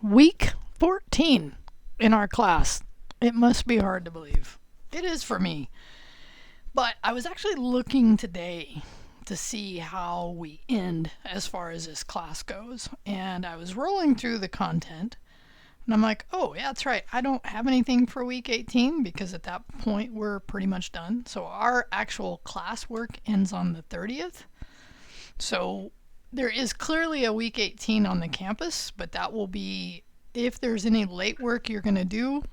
week 14 in our class. It must be hard to believe. It is for me. But I was actually looking today to see how we end as far as this class goes. And I was rolling through the content. And I'm like, oh, yeah, that's right. I don't have anything for week 18 because at that point we're pretty much done. So our actual class work ends on the 30th. So there is clearly a week 18 on the campus, but that will be, if there's any late work you're going to do,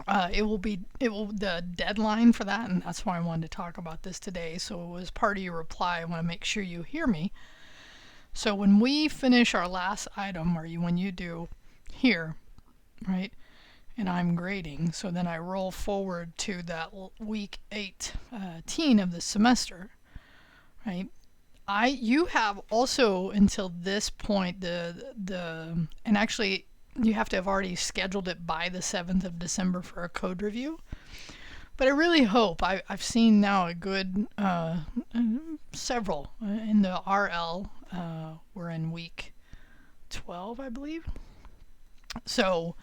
the deadline for that, and that's why I wanted to talk about this today. So it was part of your reply. I want to make sure you hear me. So when we finish our last item, when you do here, right, and I'm grading, so then I roll forward to that week 18 of the semester, right? You have also until this point and actually you have to have already scheduled it by the 7th of December for a code review. But I really hope, I've seen now a good several in the RL. We're in week 12, I believe. So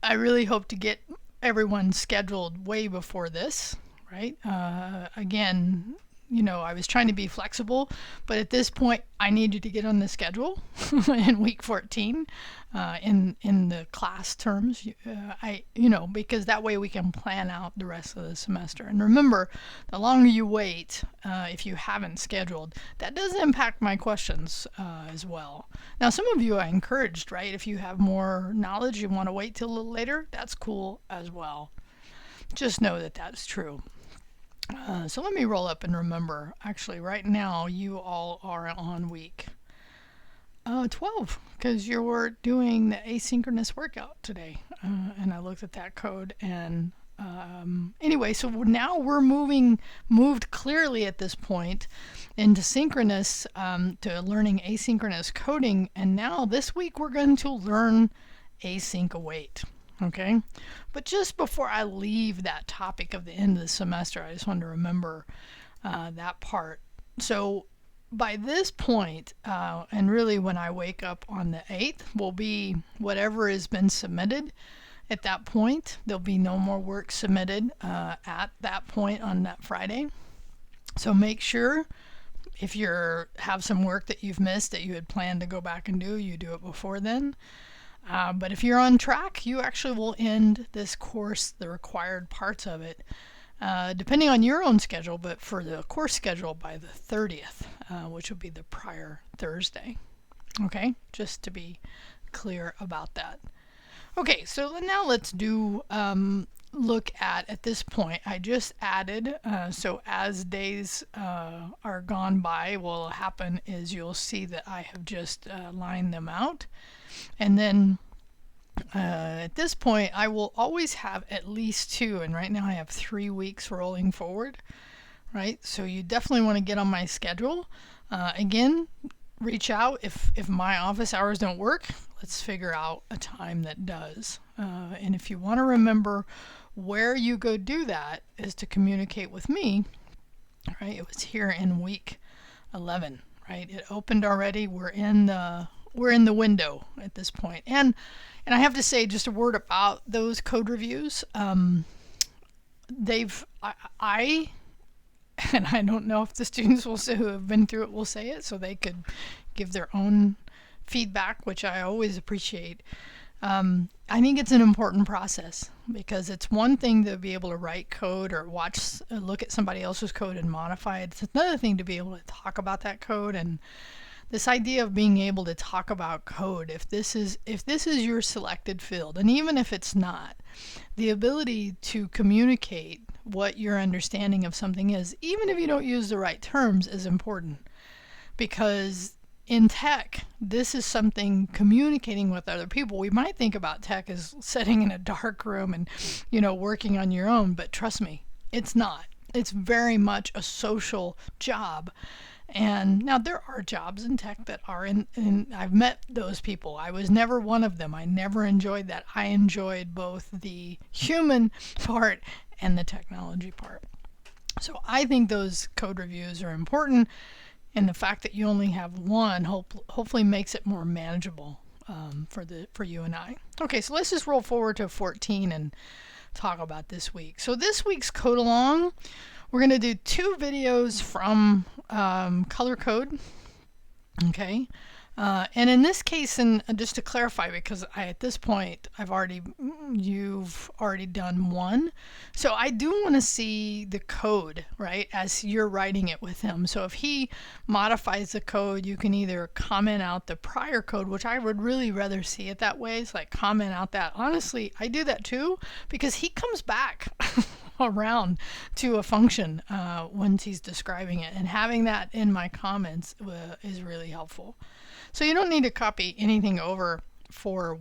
I really hope to get everyone scheduled way before this, right? Again, I was trying to be flexible, but at this point, I needed to get on the schedule in week 14 in the class terms. Because that way we can plan out the rest of the semester. And remember, the longer you wait, if you haven't scheduled, that does impact my questions as well. Now, some of you I encouraged, right? If you have more knowledge, you want to wait till a little later, that's cool as well. Just know that that's true. So let me roll up and remember. Actually, right now you all are on week 12 because you were doing the asynchronous workout today. And I looked at that code and anyway, so now we're moved clearly at this point into synchronous to learning asynchronous coding. And now this week we're going to learn async await. Okay, but just before I leave that topic of the end of the semester, I just wanted to remember that part. So by this point, and really when I wake up on the 8th, will be whatever has been submitted at that point. There'll be no more work submitted at that point on that Friday. So make sure if you have some work that you've missed that you had planned to go back and do, you do it before then. But if you're on track, you actually will end this course, the required parts of it, depending on your own schedule, but for the course schedule by the 30th, which will be the prior Thursday. Okay, just to be clear about that. Okay, so now let's do look at this point. I just added, so as days are gone by, what will happen is you'll see that I have just lined them out. And then at this point, I will always have at least 2, and right now I have 3 weeks rolling forward, right? So you definitely want to get on my schedule. Again, reach out if my office hours don't work. Let's figure out a time that does. And if you want to remember where you go do that is to communicate with me, right? It was here in week 11, right? It opened already. We're in the window at this point. And I have to say just a word about those code reviews. And I don't know if the students who have been through it will say it, so they could give their own feedback, which I always appreciate. I think it's an important process because it's one thing to be able to write code or look at somebody else's code and modify it. It's another thing to be able to talk about that code. And this idea of being able to talk about code, if this is your selected field, and even if it's not, the ability to communicate what your understanding of something is, even if you don't use the right terms, is important. Because in tech, this is something communicating with other people. We might think about tech as sitting in a dark room and, working on your own, but trust me, it's not. It's very much a social job. And now there are jobs in tech that are and I've met those people. I was never one of them. I never enjoyed that. I enjoyed both the human part and the technology part. So I think those code reviews are important, and the fact that you only have one hopefully makes it more manageable for you and I. Okay, so let's just roll forward to 14 and talk about this week. So this week's code along, we're going to do 2 videos from color code. Okay. And in this case, and just to clarify, because at this point you've already done 1, so I do want to see the code, right, as you're writing it with him. So if he modifies the code, you can either comment out the prior code, which I would really rather see it that way. It's like comment out that. Honestly, I do that too, because he comes back around to a function once he's describing it, and having that in my comments is really helpful. So you don't need to copy anything over for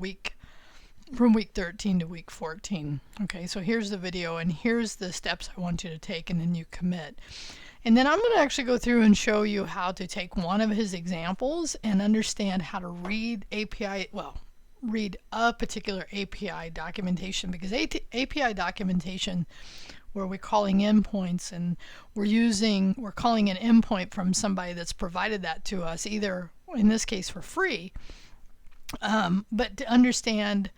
from week 13 to week 14. Okay, so here's the video and here's the steps I want you to take, and then you commit. And then I'm going to actually go through and show you how to take one of his examples and understand how to read read a particular API documentation, because API documentation, where we're calling endpoints and we're calling an endpoint from somebody that's provided that to us, either in this case for free, but to understand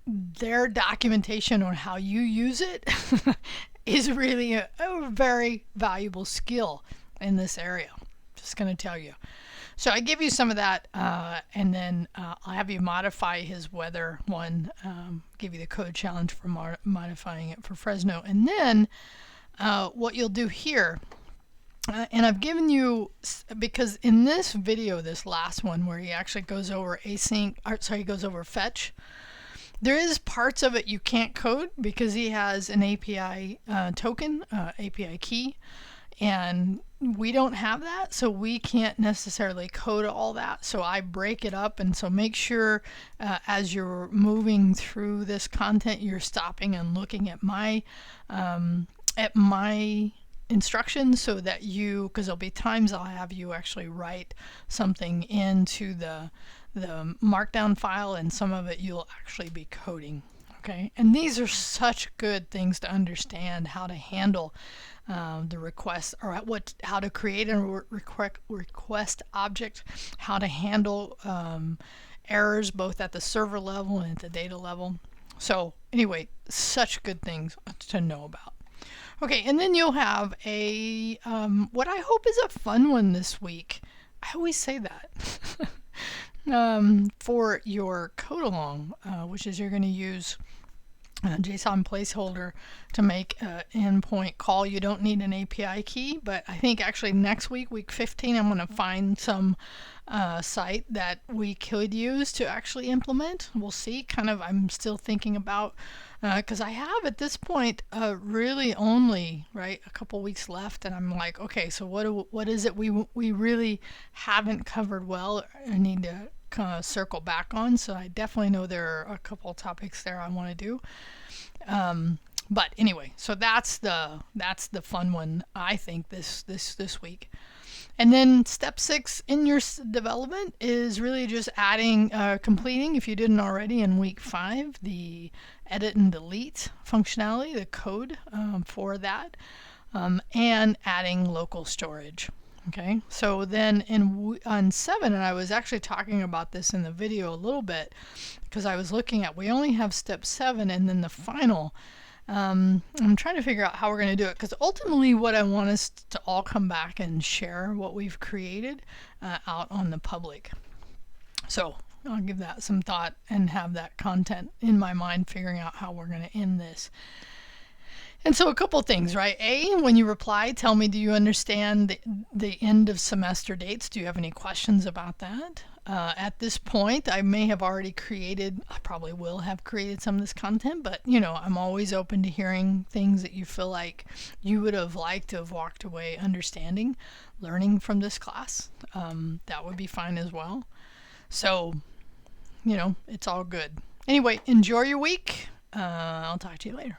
their documentation on how you use it is really a very valuable skill in this area. Just going to tell you. So I give you some of that, and then I'll have you modify his weather one, give you the code challenge for modifying it for Fresno. And then what you'll do here, and I've given you, because in this video, this last one where he actually goes over he goes over fetch, there is parts of it you can't code because he has an API token, API key, and we don't have that, so we can't necessarily code all that. So I break it up, and so make sure as you're moving through this content, you're stopping and looking at my instructions, so that because there'll be times I'll have you actually write something into the markdown file, and some of it you'll actually be coding. Okay, and these are such good things to understand how to handle the request, or how to create a request object, how to handle errors both at the server level and at the data level. So anyway, such good things to know about. Okay, and then you'll have a what I hope is a fun one this week. I always say that. For your code along, which is you're going to use JSON placeholder to make an endpoint call. You don't need an API key, but I think actually next week, week 15, I'm going to find some site that we could use to actually implement. We'll see. I'm still thinking about, because I have at this point really only a couple weeks left, and I'm like, okay, so what is it we really haven't covered well or need to kind of circle back on? So I definitely know there are a couple topics there I want to do. But anyway, so that's the fun one, I think, this week. And then step 6 in your development is really just adding, completing, if you didn't already, in week 5, the edit and delete functionality, the code for that, and adding local storage. Okay, so then on 7, and I was actually talking about this in the video a little bit, because I was looking at, we only have step 7 and then the final. I'm trying to figure out how we're going to do it, because ultimately what I want is to all come back and share what we've created out on the public. So I'll give that some thought and have that content in my mind, figuring out how we're going to end this. And so a couple things, right? A, when you reply, tell me, do you understand the end of semester dates? Do you have any questions about that? At this point, I may have already created, I probably will have created some of this content, but I'm always open to hearing things that you feel like you would have liked to have walked away understanding, learning from this class. That would be fine as well. So, it's all good. Anyway, enjoy your week. I'll talk to you later.